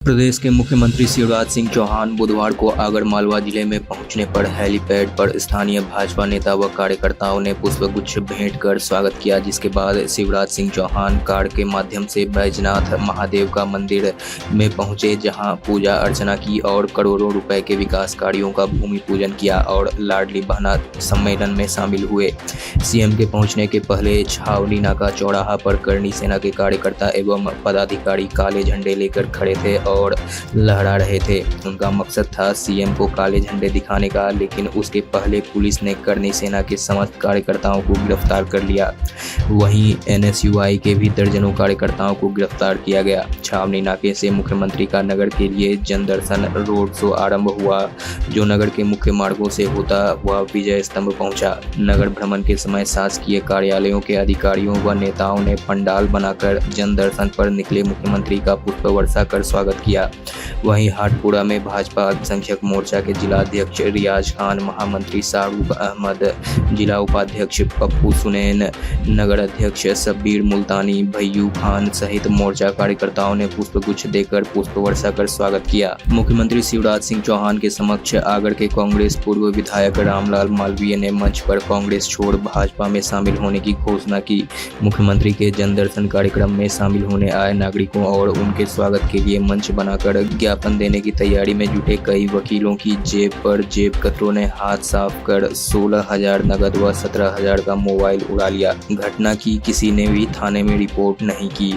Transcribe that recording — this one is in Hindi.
प्रदेश के मुख्यमंत्री शिवराज सिंह चौहान बुधवार को आगरमालवा जिले में पहुंचने पर हेलीपैड पर स्थानीय भाजपा नेता व कार्यकर्ताओं ने पुष्पगुच्छ भेंट कर स्वागत किया, जिसके बाद शिवराज सिंह चौहान कार के माध्यम से बैजनाथ महादेव का मंदिर में पहुंचे, जहां पूजा अर्चना की और करोड़ों रुपए के विकास कार्यों का भूमि पूजन किया और लाडली बहना सम्मेलन में शामिल हुए। सीएम के पहुंचने के पहले छावनी नाका चौराहा पर करनी सेना के कार्यकर्ता एवं पदाधिकारी काले झंडे लेकर खड़े थे और लहरा रहे थे। उनका मकसद था सीएम को काले झंडे दिखाने का, लेकिन उसके पहले पुलिस ने करनी सेना के समस्त कार्यकर्ताओं को गिरफ्तार कर लिया। वहीं एनएसयूआई के भी दर्जनों कार्यकर्ताओं को गिरफ्तार किया गया। छावनी नाके से मुख्यमंत्री का नगर के लिए जन दर्शन रोड शो आरंभ हुआ, जो नगर के मुख्य मार्गों से होता हुआ विजय स्तंभ पहुंचा। नगर भ्रमण के समय शासकीय कार्यालयों के अधिकारियों व नेताओं ने पंडाल बनाकर जन दर्शन पर निकले मुख्यमंत्री का पुष्प वर्षा कर स्वागत किया। वहीं हाटपुरा में भाजपा अल्पसंख्यक मोर्चा के जिला अध्यक्ष रियाज खान, महामंत्री शाहरुख अहमद, जिला उपाध्यक्ष पप्पू सुनैन, नगर अध्यक्ष शब्बीर मुल्तानी, भैयू खान सहित मोर्चा कार्यकर्ताओं ने पुष्पगुच्छ देकर पुष्प वर्षा कर स्वागत किया। मुख्यमंत्री शिवराज सिंह चौहान के समक्ष आगरा के कांग्रेस पूर्व विधायक रामलाल मालवीय ने मंच पर कांग्रेस छोड़ भाजपा में शामिल होने की घोषणा की। मुख्यमंत्री के जन दर्शन कार्यक्रम में शामिल होने आए नागरिकों और उनके स्वागत के लिए मंच बनाकर ज्ञापन देने की तैयारी में जुटे कई वकीलों की जेब पर जेब कतरों ने हाथ साफ कर 16,000 नगद व 17,000 का मोबाइल उड़ा लिया। घटना की किसी ने भी थाने में रिपोर्ट नहीं की।